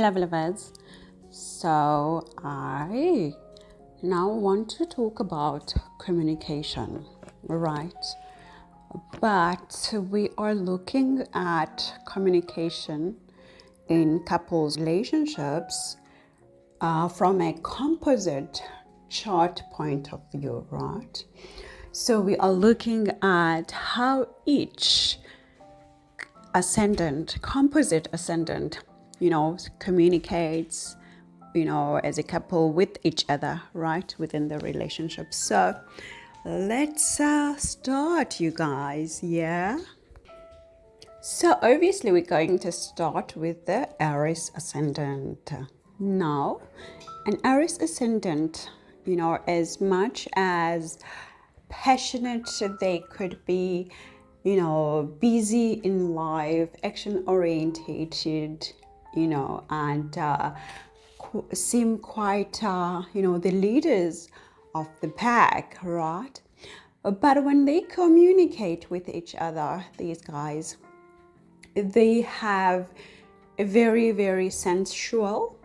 lovers. So I now want to talk about communication, right? But we are looking at communication in couples relationships from a composite chart point of view, right? So we are looking at how each composite ascendant, communicates, as a couple with each other, right, within the relationship. So let's start, you guys, yeah? So obviously we're going to start with the Aries ascendant. Now, an Aries ascendant, as much as passionate they could be, busy in life, action orientated, and seem quite, the leaders of the pack, right? But when they communicate with each other, these guys, they have a very, very sensual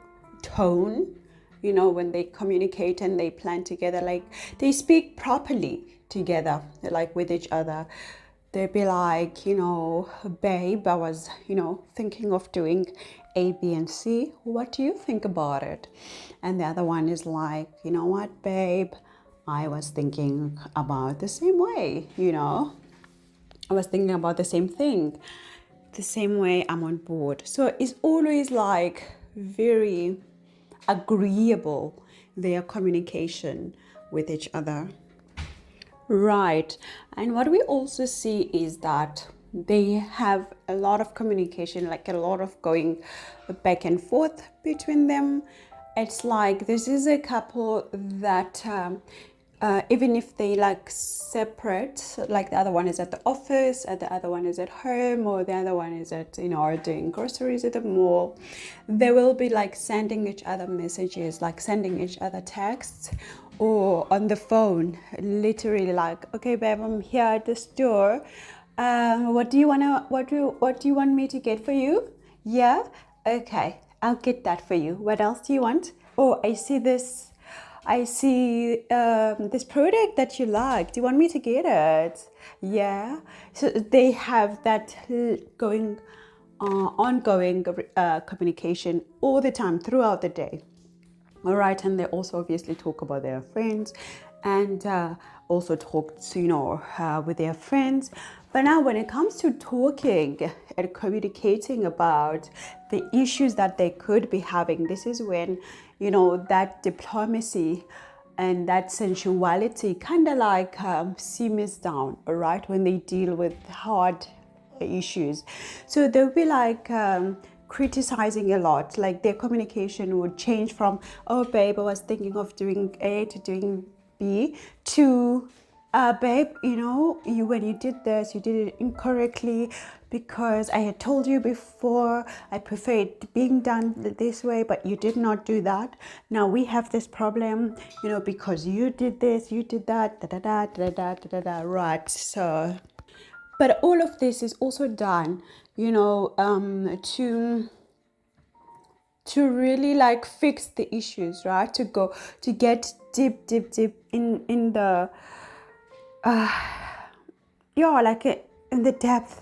tone, when they communicate and they plan together, like they speak properly together, like with each other. They'd be like, babe, I was, thinking of doing A, B, and C. What do you think about it? And the other one is like, you know what, babe, I was thinking about the same way, I was thinking about the same thing, the same way, I'm on board. So it's always like very agreeable, their communication with each other. Right. And what we also see is that they have a lot of communication, like a lot of going back and forth between them. It's like this is a couple that even if they like separate, like the other one is at the office and the other one is at home, or the other one is at, doing groceries at the mall, they will be like sending each other messages, like sending each other texts, or on the phone, literally like, okay, babe, I'm here at the store. What do you want me to get for you? Yeah, okay, I'll get that for you. What else do you want? Oh, I see this product that you like. Do you want me to get it? Yeah. So they have that ongoing communication all the time throughout the day. All right, and they also obviously talk about their friends and also talk to, with their friends. But now when it comes to talking and communicating about the issues that they could be having, this is when, that diplomacy and that sensuality kind of like simmers down, all right, when they deal with hard issues. So they'll be like criticizing a lot, like their communication would change from, oh babe, I was thinking of doing A to doing B, to babe, when you did this, you did it incorrectly, because I had told you before I prefer it being done this way, but you did not do that. Now we have this problem, because you did this, you did that, da da da da da da da, right? So but all of this is also done, to really like fix the issues, right? To get deep in the in the depth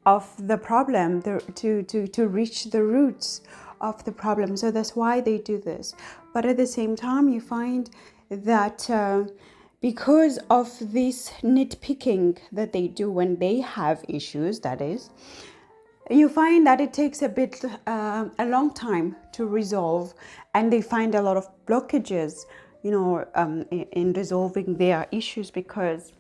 of the problem, to reach the roots of the problem. So that's why they do this. But at the same time, you find that because of this nitpicking that they do when they have issues, that is, you find that it takes a long time to resolve, and they find a lot of blockages, in resolving their issues, because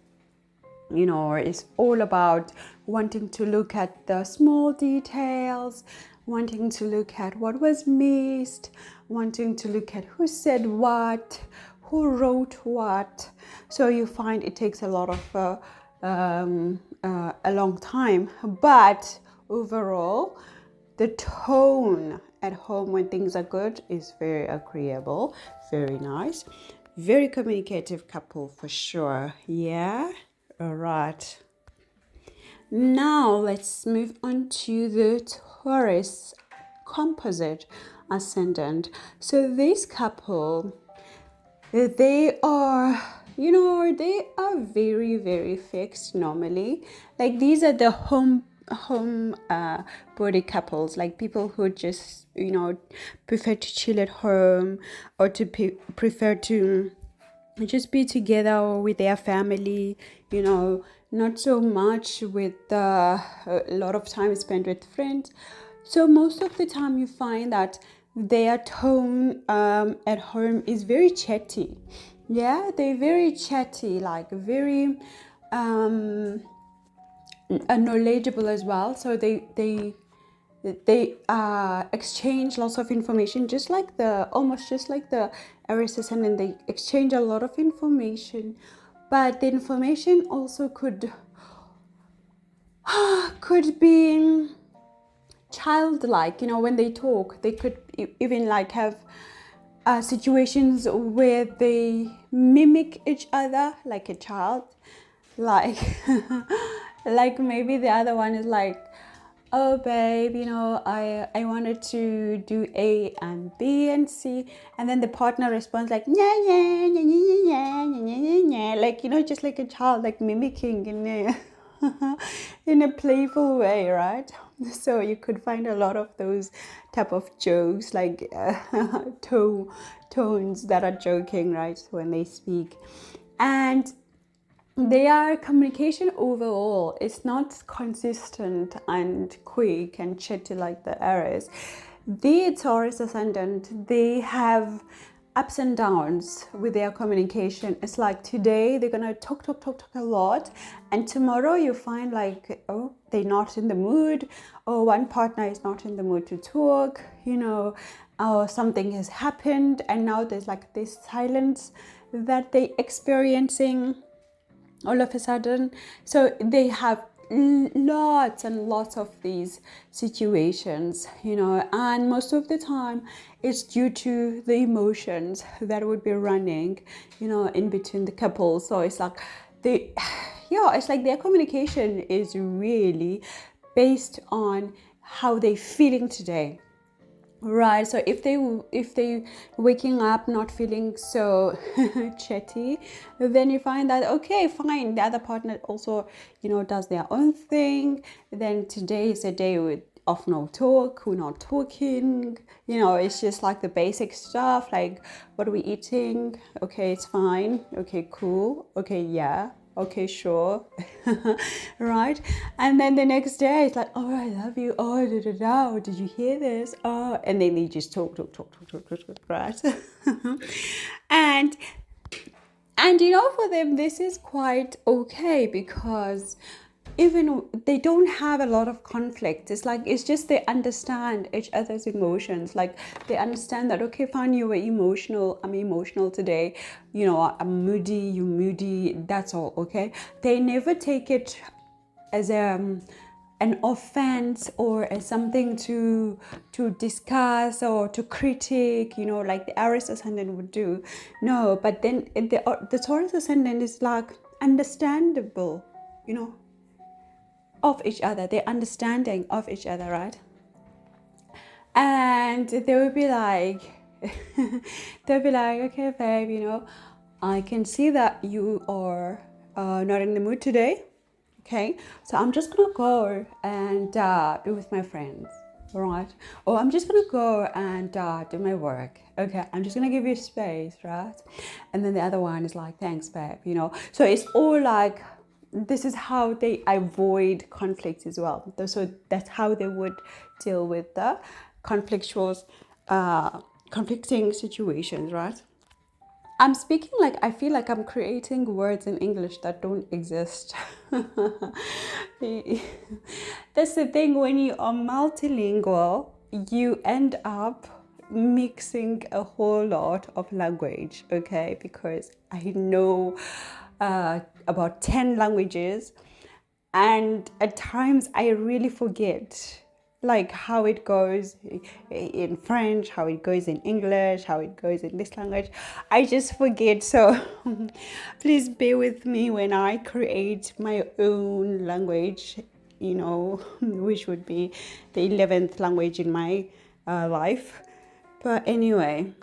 it's all about wanting to look at the small details, wanting to look at what was missed, wanting to look at who said what, who wrote what. So you find it takes a lot of a long time, but overall the tone at home when things are good is very agreeable, very nice, very communicative couple for sure. Yeah. All right. Now let's move on to the Taurus Composite Ascendant. So this couple, they are, they are very, very fixed normally. Like these are the home body couples, like people who just, prefer to chill at home, or to prefer to just be together with their family, not so much with a lot of time spent with friends. So most of the time you find that their tone at home is very chatty. Yeah, they're very chatty, like very knowledgeable as well. So they exchange lots of information, almost just like the Aries ascendant. They exchange a lot of information, but the information also could be childlike. When they talk, they could even like have situations where they mimic each other like a child, like like maybe the other one is like, oh babe, I wanted to do A and B and C, and then the partner responds like yeah yeah yeah yeah yeah yeah yeah yeah, like just like a child, like mimicking in a in a playful way, right? So you could find a lot of those type of jokes, like tones that are joking, right, when they speak. And their communication overall is not consistent and quick and chatty like the Aries. The Taurus ascendant, they have ups and downs with their communication. It's like today they're gonna talk a lot, and tomorrow you find like, oh, they're not in the mood, or one partner is not in the mood to talk, or something has happened, and now there's like this silence that they're experiencing all of a sudden. So they have lots and lots of these situations, and most of the time it's due to the emotions that would be running, in between the couples. So it's like it's like their communication is really based on how they're feeling today. Right, so if they waking up not feeling so chatty, then you find that okay, fine, the other partner also does their own thing. Then today is a day of no talk, we're not talking, it's just like the basic stuff, like what are we eating, okay, it's fine, okay, cool, okay, yeah, okay, sure. Right, and then the next day it's like, oh, I love you, oh, did you hear this, oh, and then they just talk, right? and for them this is quite okay, because even they don't have a lot of conflict. It's just they understand each other's emotions. Like they understand that, okay, fine, you were emotional, I'm emotional today, I'm moody, you moody, that's all, okay? They never take it as an offense or as something to discuss or to critique, like the Aries ascendant would do. No, but then the Taurus ascendant is like understandable, of each other. They're understanding of each other, right? And they will be like, okay, babe, I can see that you are not in the mood today. Okay, so I'm just gonna go and be with my friends, right? Or I'm just gonna go and do my work. Okay, I'm just gonna give you space, right? And then the other one is like, thanks, babe, So it's all like, this is how they avoid conflicts as well. So that's how they would deal with the conflicting situations, right? I'm speaking like I feel like I'm creating words in English that don't exist. That's the thing, when you are multilingual, you end up mixing a whole lot of language, okay? Because I know about 10 languages, and at times I really forget like how it goes in French, how it goes in English, how it goes in this language. I just forget. So please bear with me when I create my own language, which would be the 11th language in my life. But anyway,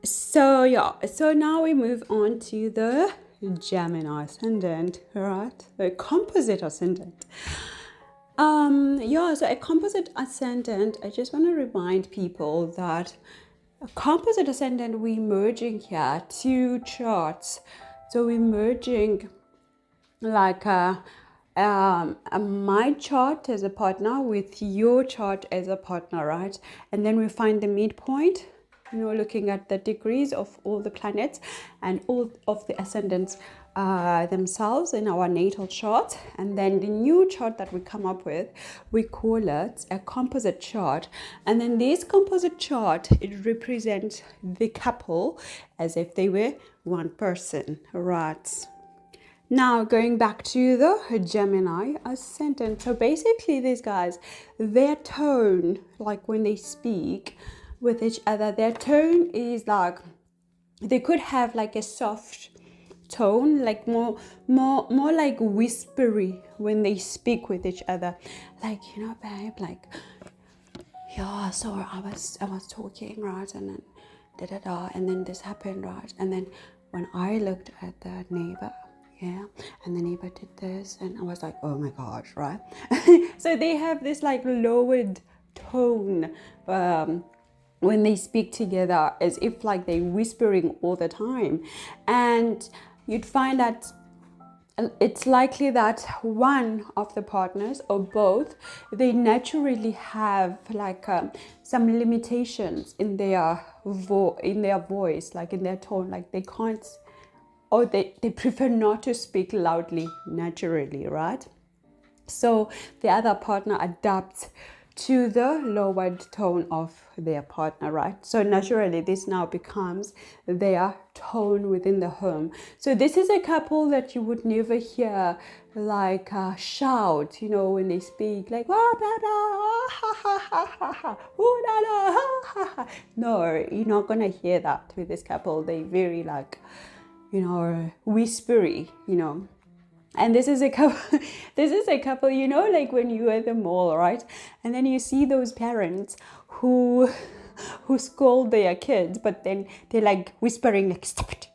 so yeah, so now we move on to the Gemini ascendant, right? The composite ascendant. So a composite ascendant, I just want to remind people that a composite ascendant, we're merging here two charts. So we're merging like my chart as a partner with your chart as a partner, right? And then we find the midpoint, looking at the degrees of all the planets and all of the ascendants themselves in our natal chart. And then the new chart that we come up with, we call it a composite chart. And then this composite chart, it represents the couple as if they were one person, right? Now, going back to the Gemini ascendant. So basically these guys, their tone, like when they speak with each other, their tone is like, they could have like a soft tone, like more like whispery when they speak with each other. Like, babe, like, yeah, so I was talking, right? And then and then this happened, right? And then when I looked at the neighbor, yeah, and the neighbor did this, and I was like, oh my gosh, right? So they have this like lowered tone when they speak together, as if like they're whispering all the time. And you'd find that it's likely that one of the partners or both, they naturally have like some limitations in their voice, like in their tone, like they can't, or they prefer not to speak loudly naturally, right? So the other partner adapts to the lowered tone of their partner, right? So naturally this now becomes their tone within the home. So this is a couple that you would never hear like shout, when they speak, like blah, blah, blah, ha, ha, ha, ha, ha, ooh, la, la, ha, ha, ha. No, you're not gonna hear that with this couple. They very like, whispery, And this is a couple, like when you are at the mall, right? And then you see those parents who scold their kids, but then they're like whispering, like, stop it.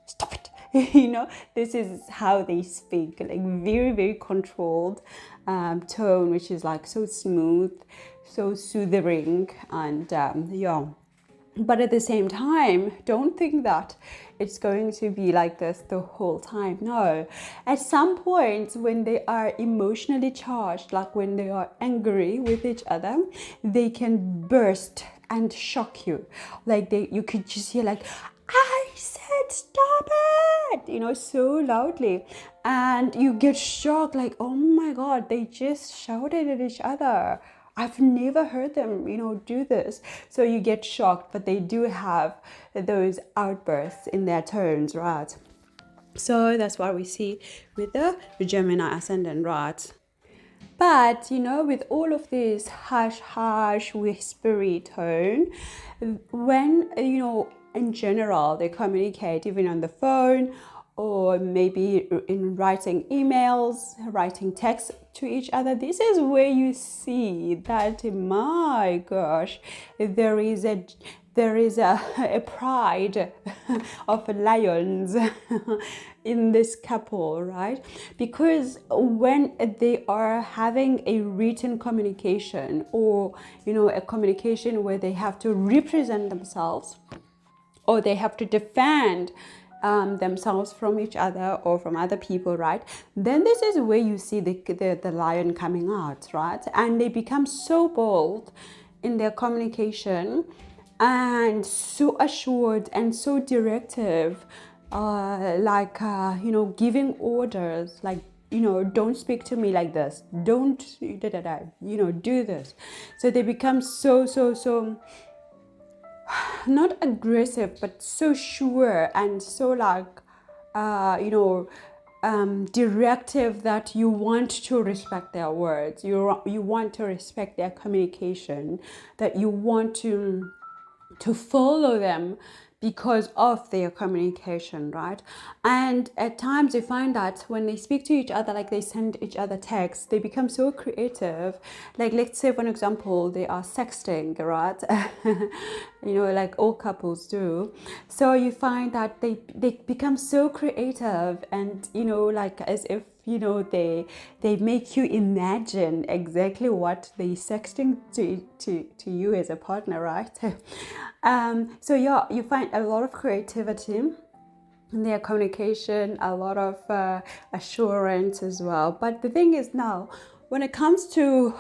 This is how they speak, like very, very controlled tone, which is like so smooth, so soothing, and But at the same time, don't think that it's going to be like this the whole time. No. At some point, when they are emotionally charged, like when they are angry with each other, they can burst and shock you. Like you could just hear like, I said stop it, so loudly. And you get shocked, like, oh my God, they just shouted at each other. I've never heard them, do this. So you get shocked, but they do have those outbursts in their tones, right? So that's what we see with the Gemini ascendant, right? But, with all of this hush, whispery tone, when, in general, they communicate even on the phone, or maybe in writing emails, writing texts to each other, this is where you see that, my gosh, there is a pride of lions in this couple, right? Because when they are having a written communication, or a communication where they have to represent themselves, or they have to defend themselves from each other or from other people, right? Then this is where you see the lion coming out, right? And they become so bold in their communication and so assured and so directive, giving orders, like, don't speak to me like this, don't do this. So they become so not aggressive, but so sure and so directive, that you want to respect their words, you want to respect their communication, that you want to to follow them because of their communication, right? And at times you find that when they speak to each other, like they send each other texts, they become so creative. Like, let's say for an example, they are sexting, right? You know, like all couples do. So you find that they become so creative, and you know, like as if, you know, they make you imagine exactly what they sexting to you as a partner, right? So yeah, you find a lot of creativity in their communication, a lot of assurance as well. But the thing is, now when it comes to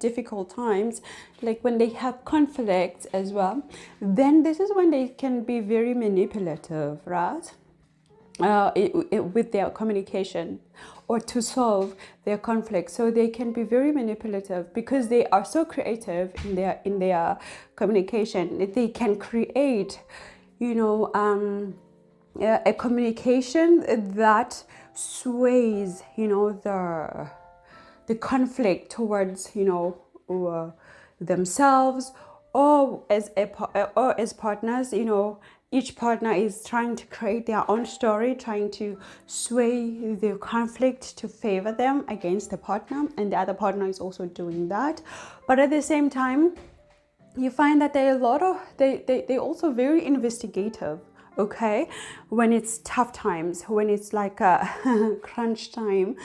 difficult times, like when they have conflicts as well, then this is when they can be very manipulative, right? With their communication, or to solve their conflict. So they can be very manipulative because they are so creative in their communication. They can create, you know, a communication that sways, you know, the conflict towards, you know, themselves, or as partners. You know, each partner is trying to create their own story, trying to sway the conflict to favor them against the partner, and the other partner is also doing that. But at the same time, you find that they also very investigative. Okay, when it's tough times, when it's like a crunch time,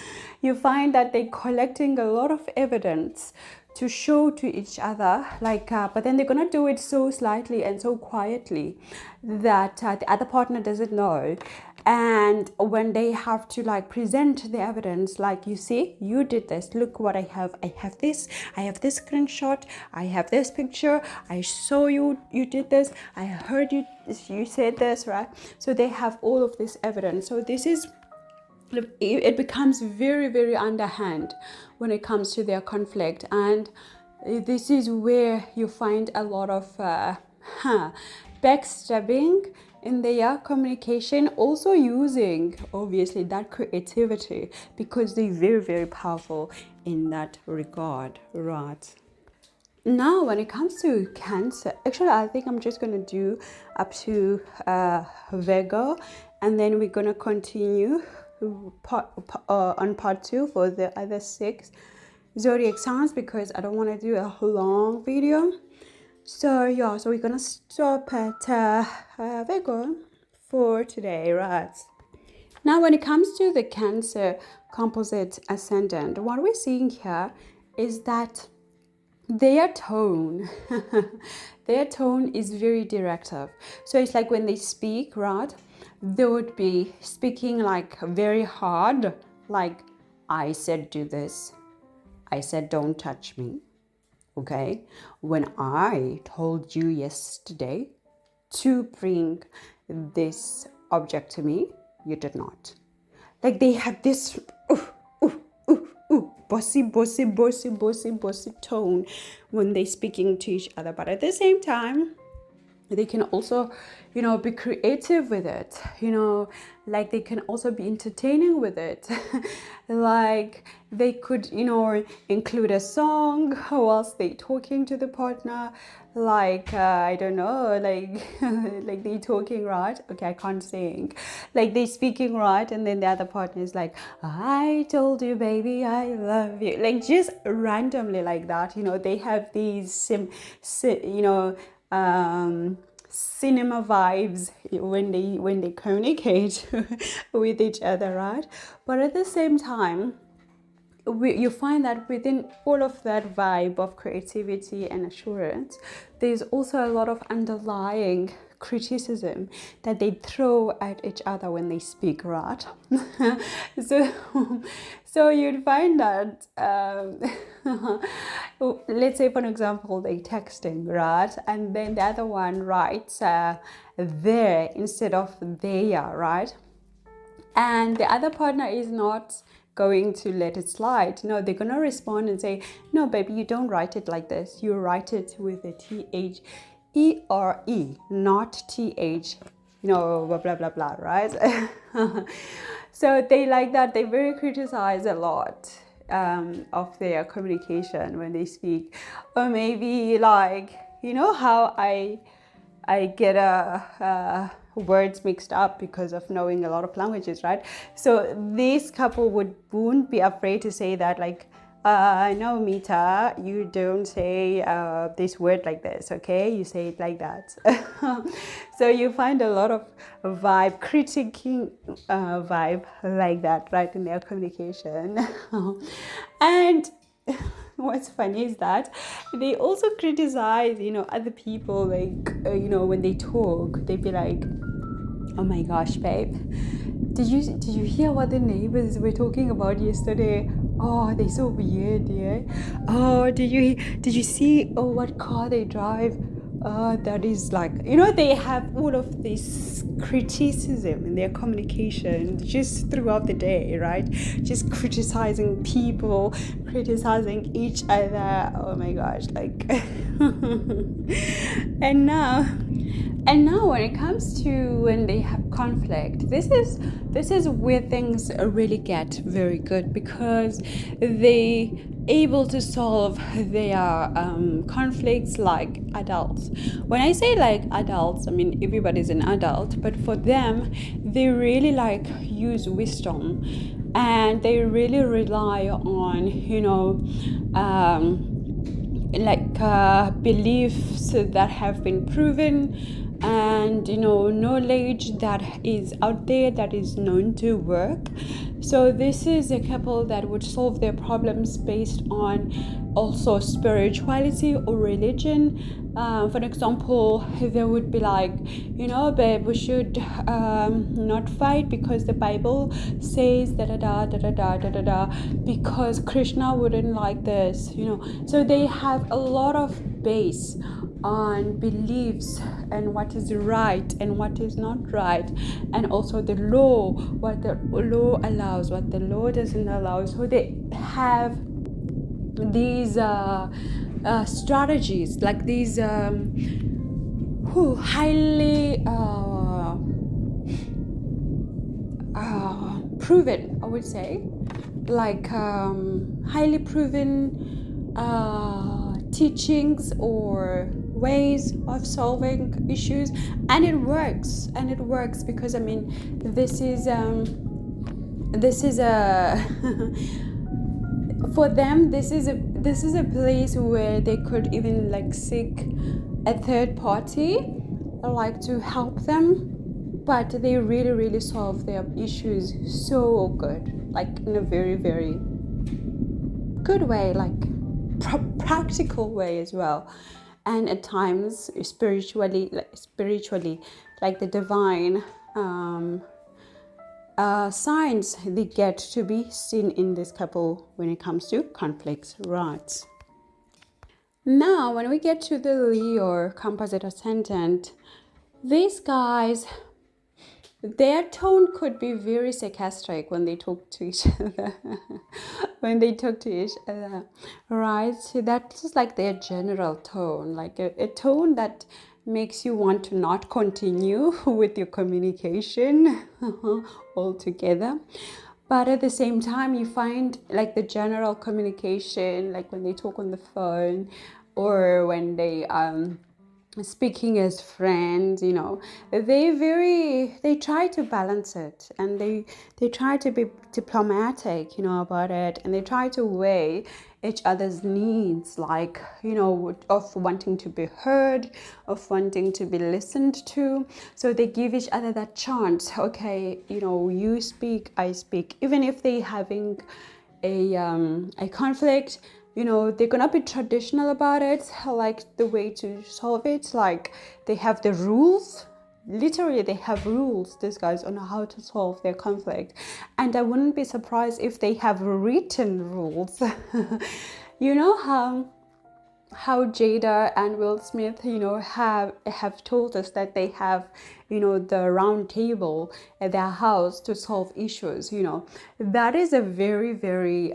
you find that they're collecting a lot of evidence to show to each other, like but then they're gonna do it so slightly and so quietly that the other partner doesn't know. And when they have to like present the evidence, like, you see, you did this, look what I have this, I have this screenshot, I have this picture, I saw you did this, I heard you said this, right? So they have all of this evidence. So this is, it becomes very, very underhand when it comes to their conflict. And this is where you find a lot of backstabbing in their communication, also using obviously that creativity, because they're very, very powerful in that regard, right? Now, when it comes to Cancer, actually, I think I'm just going to do up to Virgo, and then we're going to continue on part 2 for the other 6 zodiac signs, because I don't want to do a long video. So yeah, so we're going to stop at Virgo for today, right? Now, when it comes to the Cancer Composite Ascendant, what we're seeing here is that their tone their tone is very directive. So it's like when they speak, right, they would be speaking like very hard, like, I said do this, I said don't touch me, okay, when I told you yesterday to bring this object to me, you did not. Like, they have this bossy tone when they're speaking to each other. But at the same time, they can also, you know, be creative with it, you know, like they can also be entertaining with it. Like they could, you know, include a song whilst they talking to the partner, like I don't know, like like they talking, right? Okay, I can't sing. Like they speaking, right? And then the other partner is like, I told you baby I love you, like just randomly like that. You know, they have these cinema vibes when they communicate with each other, right? But at the same time, you find that within all of that vibe of creativity and assurance, there's also a lot of underlying criticism that they throw at each other when they speak, right? So you'd find that let's say for an example they texting, right, and then the other one writes there instead of there, right? And the other partner is not going to let it slide. No, they're gonna respond and say, no baby, you don't write it like this, you write it with a THERE, not TH, you know, blah blah blah blah, right? So they like that. They very criticize a lot of their communication when they speak. Or maybe like, you know how I get words mixed up because of knowing a lot of languages, right? So this couple wouldn't be afraid to say that, like, no, Mitta, you don't say this word like this, okay? You say it like that. So you find a lot of critiquing vibe like that, right, in their communication. And what's funny is that they also criticize, other people, like, when they talk, they'd be like, oh my gosh, babe, did you hear what the neighbors were talking about yesterday? Oh, they're so weird, yeah. Oh, did you see, oh, what car they drive? That is like, they have all of this criticism in their communication just throughout the day, right? Just criticizing people, criticizing each other. Oh my gosh, like and now when it comes to when they have conflict, this is where things really get very good, because they able to solve their conflicts like adults. When I say like adults, I mean everybody's an adult, but for them, they really like use wisdom, and they really rely on beliefs that have been proven, and knowledge that is out there that is known to work. So this is a couple that would solve their problems based on also spirituality or religion. For example, they would be like, babe, we should not fight because the Bible says da da da da da da da da, because Krishna wouldn't like this, So they have a lot of base on beliefs and what is right and what is not right, and also the law, what the law allows, what the law doesn't allow. So they have these strategies, like these highly proven, I would say, like highly proven teachings or ways of solving issues, and it works because, I mean, this is a for them, this is a place where they could even like seek a third party like to help them, but they really solve their issues so good, like in a very, very good way, like practical way as well. And at times spiritually, like the divine signs, they get to be seen in this couple when it comes to conflicts, right? Now when we get to the Leo Composite Ascendant, these guys, their tone could be very sarcastic when they talk to each other. Right? So that's just like their general tone, like a tone that makes you want to not continue with your communication altogether. But at the same time, you find like the general communication, like when they talk on the phone or when they speaking as friends, they try to balance it, and they try to be diplomatic, about it, and they try to weigh each other's needs, like, of wanting to be heard, of wanting to be listened to. So they give each other that chance. Okay, you speak, I speak, even if they having a conflict. They're gonna be traditional about it, like the way to solve it. Like they have the rules. Literally, they have rules, these guys, on how to solve their conflict. And I wouldn't be surprised if they have written rules. You know how Jada and Will Smith, have told us that they have, the round table at their house to solve issues. That is a very, very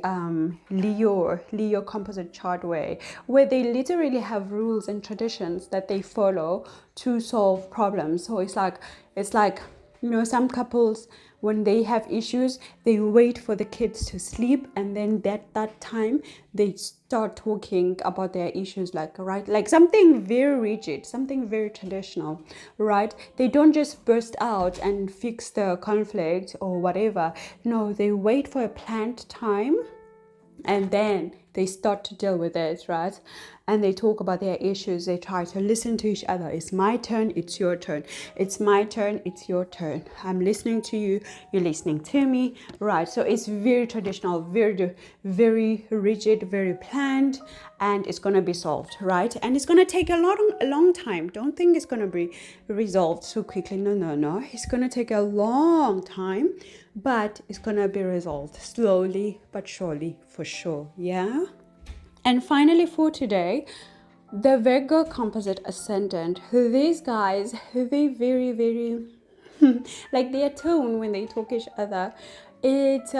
Leo composite chart way, where they literally have rules and traditions that they follow to solve problems. So it's like You know, some couples, when they have issues, they wait for the kids to sleep, and then that time they start talking about their issues, like, right, like something very rigid, something very traditional, right? They don't just burst out and fix the conflict or whatever. No, they wait for a planned time, and then they start to deal with it, right? And they talk about their issues. They try to listen to each other. It's my turn, it's your turn. It's my turn, it's your turn. I'm listening to you, you're listening to me, right? So it's very traditional, very rigid, very planned, and it's going to be solved, right? And it's going to take a long time. Don't think it's going to be resolved so quickly. No. It's going to take a long time, but it's going to be resolved slowly but surely, for sure. Yeah. And finally, for today, the Virgo Composite Ascendant. These guys, they very like their tone when they talk each other, it's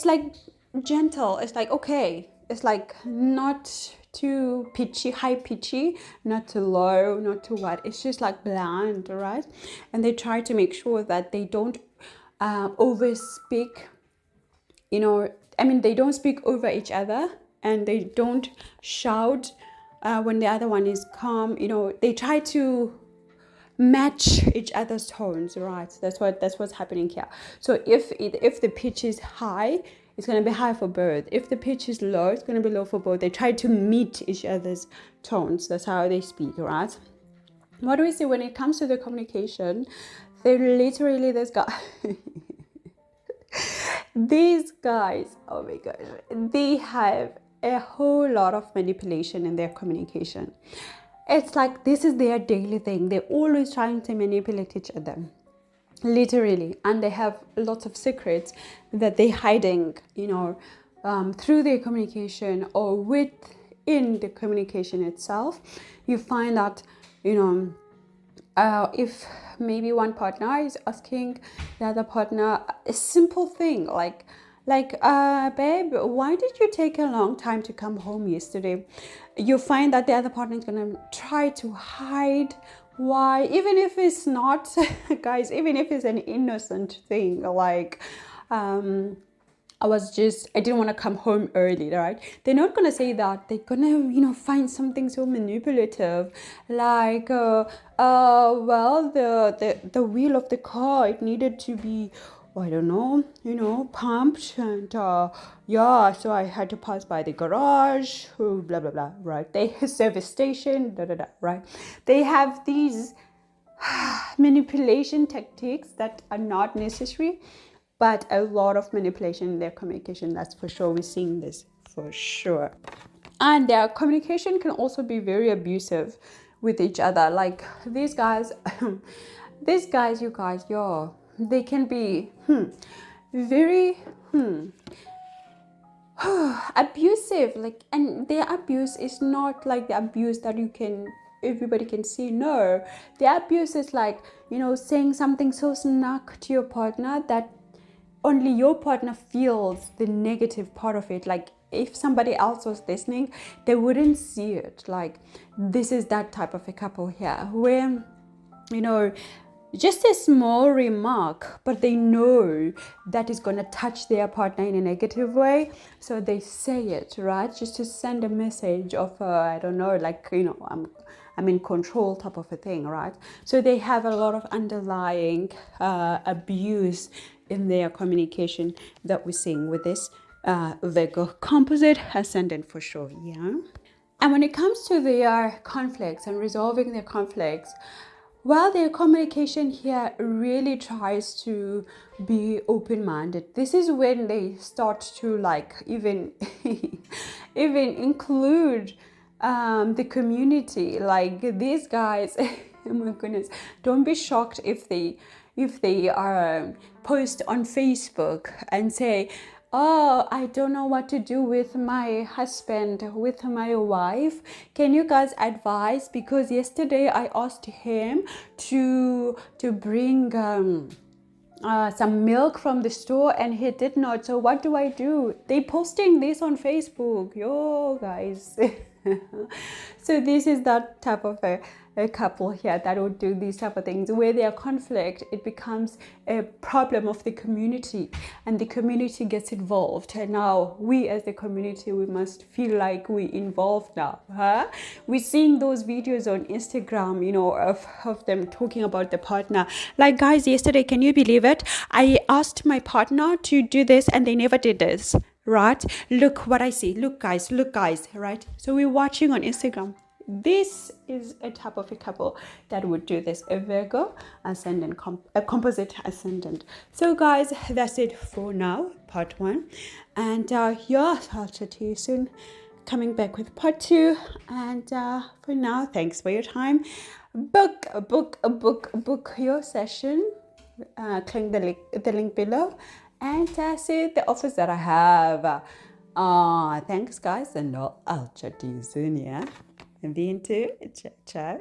like gentle. It's like, okay, it's like not too pitchy, high pitchy, not too low, not too what. It's just like bland, right? And they try to make sure that they don't overspeak. You know, I mean, they don't speak over each other, and they don't shout when the other one is calm. You know, they try to match each other's tones, right? That's what's happening here. So if the pitch is high, it's going to be high for both. If the pitch is low, it's going to be low for both. They try to meet each other's tones. That's how they speak, right? What do we see when it comes to the communication? They literally, this guy these guys, oh my gosh, they have a whole lot of manipulation in their communication. It's like this is their daily thing. They're always trying to manipulate each other, literally, and they have lots of secrets that they're hiding, you know, through their communication or within the communication itself. You find that, you know, if maybe one partner is asking the other partner a simple thing like babe, why did you take a long time to come home yesterday? You find that the other partner is going to try to hide why, even if it's not guys, even if it's an innocent thing, like I didn't want to come home early, right? They're not going to say that. They're going to, you know, find something so manipulative, like, well, the wheel of the car, it needed to be, I don't know, you know, pumped, and yeah, so I had to pass by the garage, blah, blah, blah, right? They service station, right? They have these manipulation tactics that are not necessary, but a lot of manipulation in their communication, that's for sure. We're seeing this for sure. And their communication can also be very abusive with each other. Like these guys, you guys, yo, they can be very abusive. Like, and their abuse is not like the abuse that everybody can see. No, the abuse is like, you know, saying something so snark to your partner that only your partner feels the negative part of it. Like if somebody else was listening, they wouldn't see it. Like this is that type of a couple here where, you know, just a small remark, but they know that is going to touch their partner in a negative way, so they say it, right? Just to send a message of I don't know, like, you know, I'm in control type of a thing, right? So they have a lot of underlying abuse in their communication that we're seeing with this Virgo Composite Ascendant for sure, yeah? And when it comes to their conflicts and resolving their conflicts, well, their communication here really tries to be open-minded. This is when they start to like even include the community. Like these guys, oh my goodness, don't be shocked if they post on Facebook and say, oh, I don't know what to do with my husband, with my wife. Can you guys advise? Because yesterday I asked him to bring some milk from the store and he did not. So what do I do? They posting this on Facebook. Yo, guys. So this is that type of a a couple here that would do these type of things. Where there are conflict, it becomes a problem of the community, and the community gets involved. And now we as the community, we must feel like we involved now. We're seeing those videos on Instagram, you know, of them talking about the partner. Like, guys, yesterday, can you believe it? I asked my partner to do this and they never did this. Right? Look what I see. Look, guys, right? So we're watching on Instagram. This is a type of a couple that would do this, a Virgo ascendant, a composite ascendant. So guys, that's it for now, part 1. And yeah, I'll chat to you soon, coming back with part 2. And for now, thanks for your time. Book your session. Click the link below and see the offers that I have. Thanks guys, and I'll chat to you soon. Yeah, and be into ciao.